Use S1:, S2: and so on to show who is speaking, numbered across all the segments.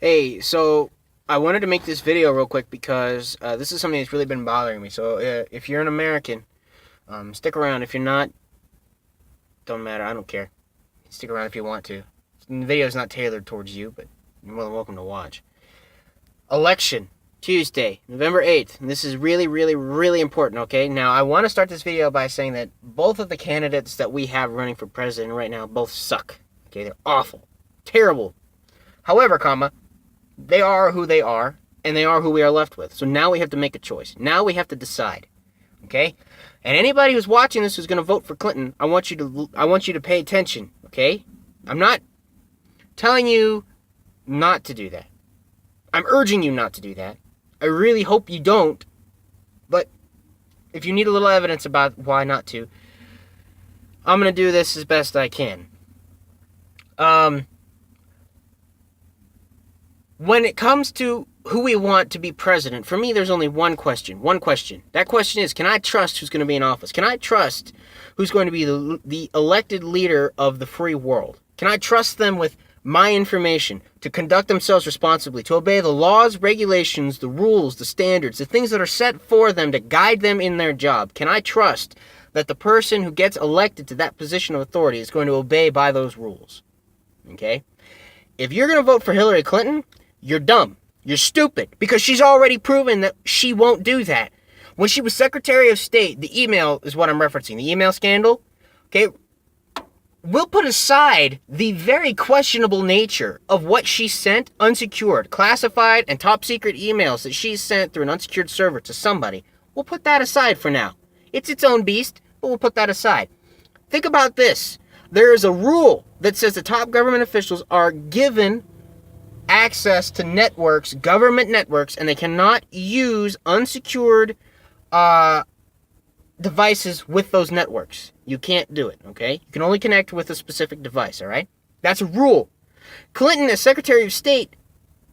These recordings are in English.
S1: Hey, so I wanted to make this video real quick because this is something that's really been bothering me. So if you're an American, stick around. If you're not, don't matter. I don't care. Stick around if you want to. The video is not tailored towards you, but you're more than welcome to watch. Election Tuesday, November 8th. And this is really, really, really important, okay? Now, I want to start this video by saying that both of the candidates that we have running for president right now both suck. Okay, they're awful. Terrible. However, they are who they are, and they are who we are left with. So now we have to make a choice. Now we have to decide. Okay? And anybody who's watching this who's going to vote for Clinton, I want you to pay attention, okay? I'm not telling you not to do that. I'm urging you not to do that. I really hope you don't. But if you need a little evidence about why not to, I'm going to do this as best I can. When it comes to who we want to be president, for me, there's only one question. One question. That question is, can I trust who's going to be in office? Can I trust who's going to be the elected leader of the free world? Can I trust them with my information to conduct themselves responsibly, to obey the laws, regulations, the rules, the standards, the things that are set for them to guide them in their job? Can I trust that the person who gets elected to that position of authority is going to obey by those rules? Okay? If you're going to vote for Hillary Clinton, you're dumb. You're stupid. Because she's already proven that she won't do that. When she was Secretary of State, the email is what I'm referencing. The email scandal. Okay. We'll put aside the very questionable nature of what she sent, unsecured, classified, and top secret emails that she sent through an unsecured server to somebody. We'll put that aside for now. It's its own beast, but we'll put that aside. Think about this. There is a rule that says the top government officials are given access to networks, government networks, and they cannot use unsecured devices with those networks. You can't do it, okay? You can only connect with a specific device, all right? That's a rule. Clinton, as Secretary of State,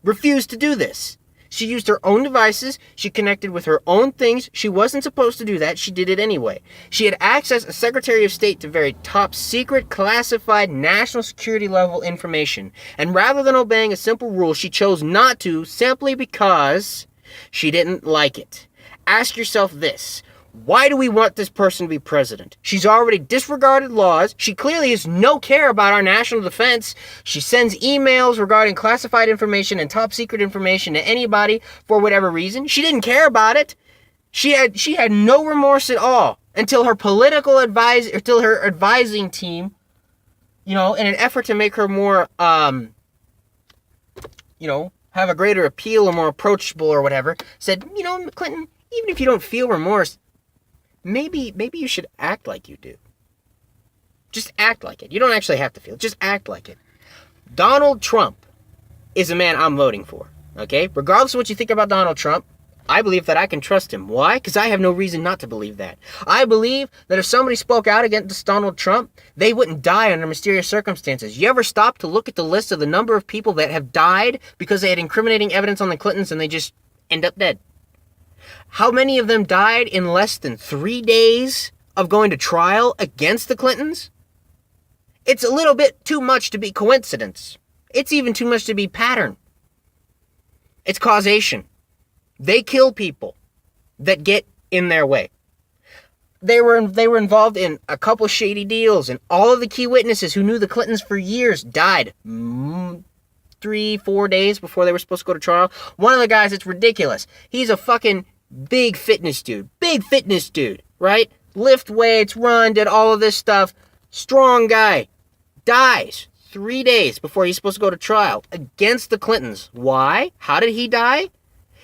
S1: refused to do this. She used her own devices. She connected with her own things. She wasn't supposed to do that. She did it anyway. She had access as Secretary of State to very top secret, classified, national security level information. And rather than obeying a simple rule, she chose not to simply because she didn't like it. Ask yourself this. Why do we want this person to be president? She's already disregarded laws. She clearly has no care about our national defense. She sends emails regarding classified information and top secret information to anybody for whatever reason. She didn't care about it. She had no remorse at all until her advising team, in an effort to make her more, have a greater appeal or more approachable or whatever, said, Clinton, even if you don't feel remorse, Maybe you should act like you do. Just act like it. You don't actually have to feel. Just act like it. Donald Trump is a man I'm voting for. Okay? Regardless of what you think about Donald Trump, I believe that I can trust him. Why? Because I have no reason not to believe that. I believe that if somebody spoke out against Donald Trump, they wouldn't die under mysterious circumstances. You ever stop to look at the list of the number of people that have died because they had incriminating evidence on the Clintons and they just end up dead? How many of them died in less than 3 days of going to trial against the Clintons? It's a little bit too much to be coincidence. It's even too much to be pattern. It's causation. They kill people that get in their way. They were involved in a couple shady deals, and all of the key witnesses who knew the Clintons for years died 3-4 days before they were supposed to go to trial. One of the guys, it's ridiculous. He's a fucking big fitness dude, right? Lift weights, run, did all of this stuff. Strong guy. Dies 3 days before he's supposed to go to trial against the Clintons. Why? How did he die?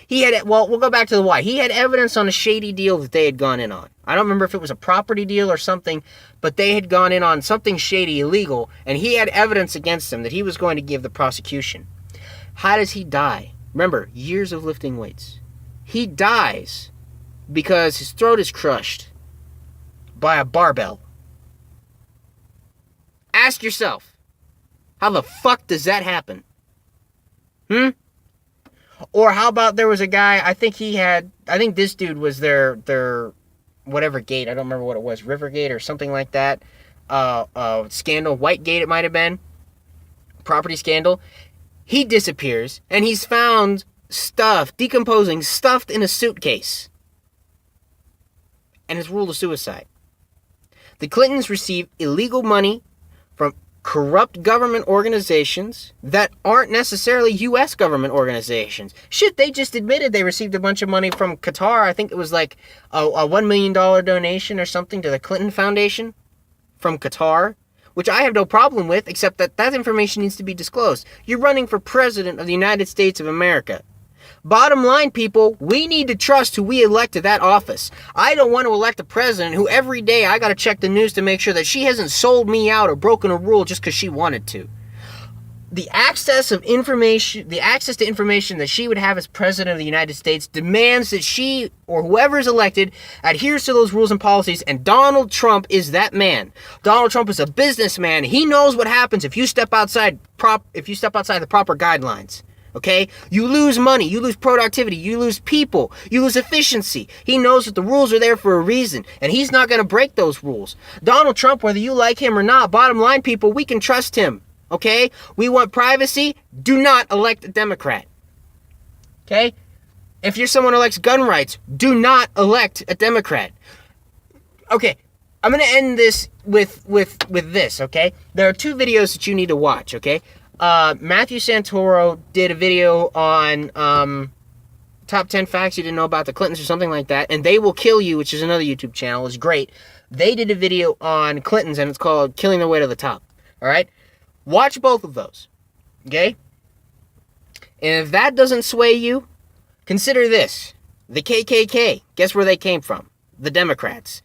S1: We'll go back to the why. He had evidence on a shady deal that they had gone in on. I don't remember if it was a property deal or something, but they had gone in on something shady, illegal, and he had evidence against him that he was going to give the prosecution. How does he die? Remember, years of lifting weights. He dies because his throat is crushed by a barbell. Ask yourself, how the fuck does that happen? Or how about there was a guy, I think this dude was their whatever gate, I don't remember what it was, Rivergate or something like that, scandal, Whitegate it might have been, property scandal. He disappears, and he's found decomposing, stuffed in a suitcase, and is ruled a suicide. The Clintons receive illegal money from corrupt government organizations that aren't necessarily U.S. government organizations. Shit, they just admitted they received a bunch of money from Qatar. I think it was like a $1 million donation or something to the Clinton Foundation from Qatar, which I have no problem with, except that information needs to be disclosed. You're running for president of the United States of America. Bottom line, people, we need to trust who we elect to that office. I don't want to elect a president who every day I got to check the news to make sure that she hasn't sold me out or broken a rule just because she wanted to. The access to information that she would have as president of the United States demands that she or whoever is elected adheres to those rules and policies, and Donald Trump is that man. Donald Trump is a businessman. He knows what happens if you step outside the proper guidelines. Okay? You lose money, you lose productivity, you lose people, you lose efficiency. He knows that the rules are there for a reason, and he's not going to break those rules. Donald Trump, whether you like him or not, bottom line, people, we can trust him. Okay? We want privacy. Do not elect a Democrat. Okay? If you're someone who elects gun rights, do not elect a Democrat. Okay, I'm going to end this with this, okay? There are two videos that you need to watch, okay? Matthew Santoro did a video on top 10 facts you didn't know about the Clintons or something like that, and They Will Kill You, which is another YouTube channel. It's great. They did a video on Clintons, and it's called Killing Their Way to the Top, all right? Watch both of those, okay? And if that doesn't sway you, consider this. The KKK, guess where they came from? The Democrats.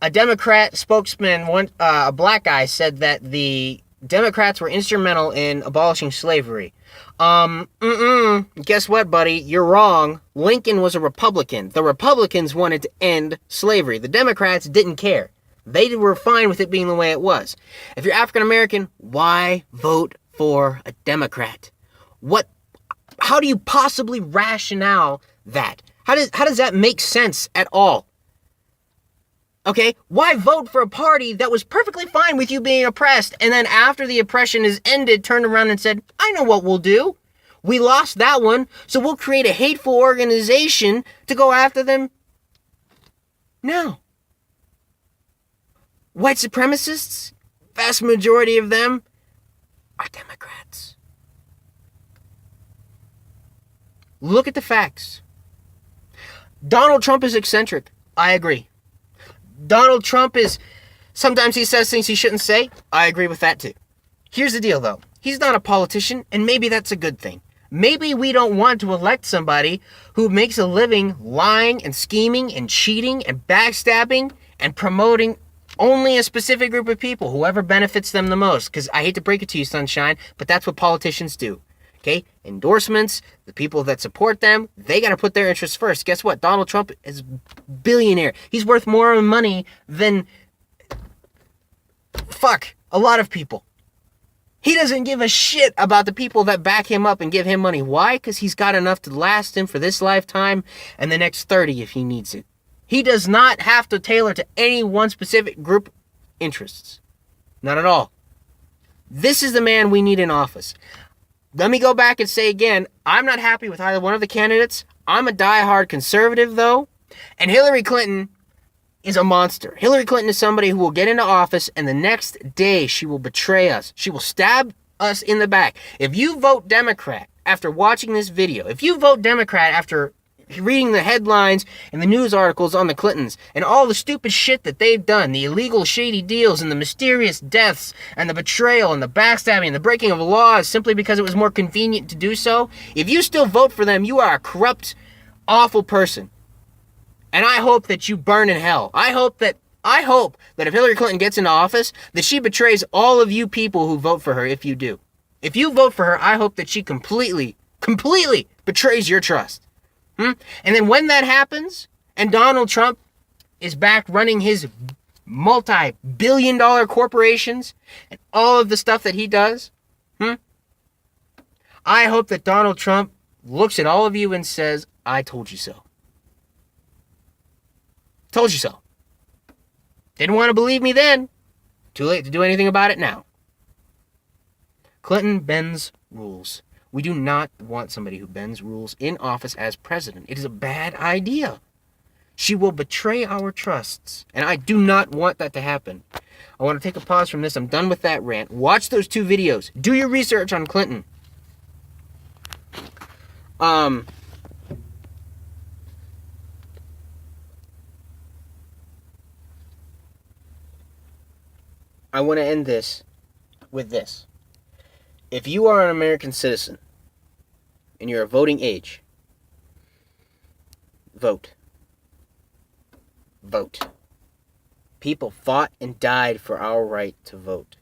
S1: A Democrat spokesman, a black guy, said that the Democrats were instrumental in abolishing slavery. Guess what, buddy? You're wrong. Lincoln was a Republican. The Republicans wanted to end slavery. The Democrats didn't care. They were fine with it being the way it was. If you're African American, why vote for a Democrat? How do you possibly rationale that? How does that make sense at all? Okay, why vote for a party that was perfectly fine with you being oppressed, and then after the oppression is ended, turned around and said, I know what we'll do. We lost that one, so we'll create a hateful organization to go after them? No. White supremacists, vast majority of them, are Democrats. Look at the facts. Donald Trump is eccentric. I agree. Donald Trump sometimes he says things he shouldn't say. I agree with that too. Here's the deal though. He's not a politician, and maybe that's a good thing. Maybe we don't want to elect somebody who makes a living lying and scheming and cheating and backstabbing and promoting only a specific group of people, whoever benefits them the most. Because I hate to break it to you, sunshine, but that's what politicians do. Okay? Endorsements, the people that support them, they got to put their interests first. Guess what? Donald Trump is a billionaire. He's worth more money than, a lot of people. He doesn't give a shit about the people that back him up and give him money. Why? Because he's got enough to last him for this lifetime and the next 30 if he needs it. He does not have to tailor to any one specific group interests. Not at all. This is the man we need in office. Let me go back and say again, I'm not happy with either one of the candidates. I'm a diehard conservative, though. And Hillary Clinton is a monster. Hillary Clinton is somebody who will get into office, and the next day she will betray us. She will stab us in the back. If you vote Democrat after watching this video, if you vote Democrat after reading the headlines and the news articles on the Clintons and all the stupid shit that they've done, the illegal shady deals and the mysterious deaths and the betrayal and the backstabbing and the breaking of laws simply because it was more convenient to do so, if you still vote for them, you are a corrupt, awful person. And I hope that you burn in hell. I hope that if Hillary Clinton gets into office, that she betrays all of you people who vote for her if you do. If you vote for her, I hope that she completely betrays your trust. And then when that happens, and Donald Trump is back running his multi-billion-dollar corporations and all of the stuff that he does, I hope that Donald Trump looks at all of you and says, I told you so. Told you so. Didn't want to believe me then. Too late to do anything about it now. Clinton bends rules. We do not want somebody who bends rules in office as president. It is a bad idea. She will betray our trusts, and I do not want that to happen. I want to take a pause from this. I'm done with that rant. Watch those 2 videos. Do your research on Clinton. I want to end this with this. If you are an American citizen and you're a voting age, vote. Vote. People fought and died for our right to vote.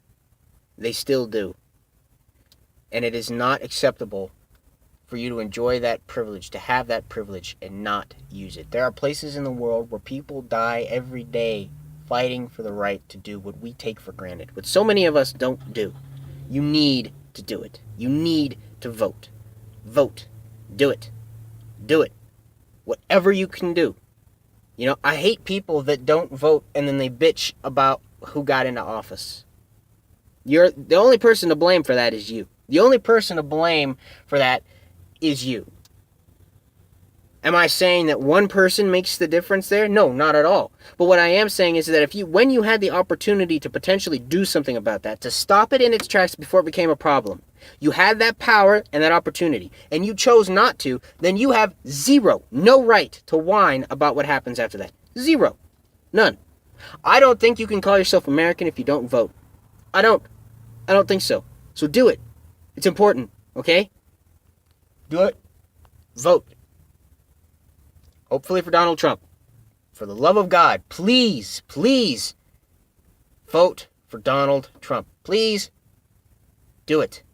S1: They still do. And it is not acceptable for you to enjoy that privilege, to have that privilege and not use it. There are places in the world where people die every day fighting for the right to do what we take for granted, what so many of us don't do. You need to do it. You need to vote. Vote. Do it. Do it. Whatever you can do. You know, I hate people that don't vote and then they bitch about who got into office. The only person to blame for that is you. The only person to blame for that is you. Am I saying that one person makes the difference there? No, not at all. But what I am saying is that when you had the opportunity to potentially do something about that, to stop it in its tracks before it became a problem, you had that power and that opportunity, and you chose not to, then you have no right to whine about what happens after that. Zero. None. I don't think you can call yourself American if you don't vote. I don't think so. So do it. It's important, okay? Do it. Vote. Hopefully for Donald Trump. For the love of God, please, please vote for Donald Trump. Please do it.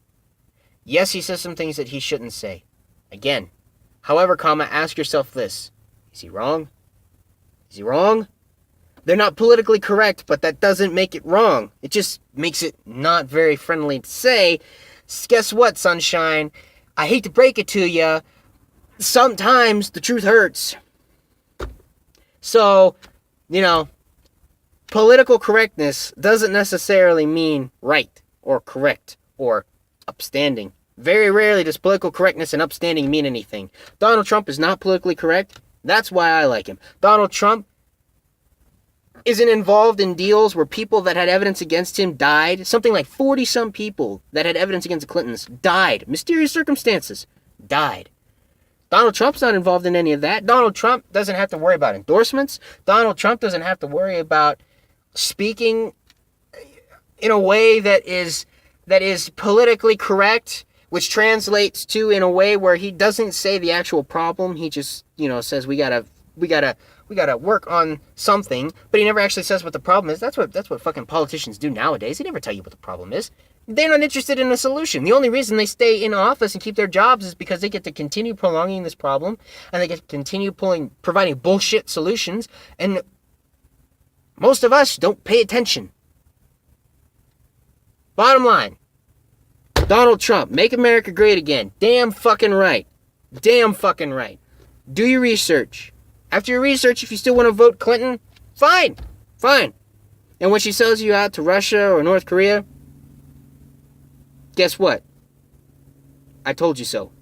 S1: Yes, he says some things that he shouldn't say. Again, however, ask yourself this. Is he wrong? Is he wrong? They're not politically correct, but that doesn't make it wrong. It just makes it not very friendly to say, guess what, sunshine? I hate to break it to you. Sometimes the truth hurts. So, political correctness doesn't necessarily mean right or correct or upstanding. Very rarely does political correctness and upstanding mean anything. Donald Trump is not politically correct. That's why I like him. Donald Trump isn't involved in deals where people that had evidence against him died. Something like 40-some people that had evidence against the Clintons died. Mysterious circumstances. Died. Donald Trump's not involved in any of that. Donald Trump doesn't have to worry about endorsements. Donald Trump doesn't have to worry about speaking in a way that is politically correct, which translates to in a way where he doesn't say the actual problem. He just, says we gotta work on something, but he never actually says what the problem is. That's what fucking politicians do nowadays. They never tell you what the problem is. They're not interested in a solution. The only reason they stay in office and keep their jobs is because they get to continue prolonging this problem, and they get to continue providing bullshit solutions, and most of us don't pay attention. Bottom line, Donald Trump, make America great again. Damn fucking right. Damn fucking right. Do your research. After your research, if you still want to vote Clinton, fine. Fine. And when she sells you out to Russia or North Korea, guess what? I told you so.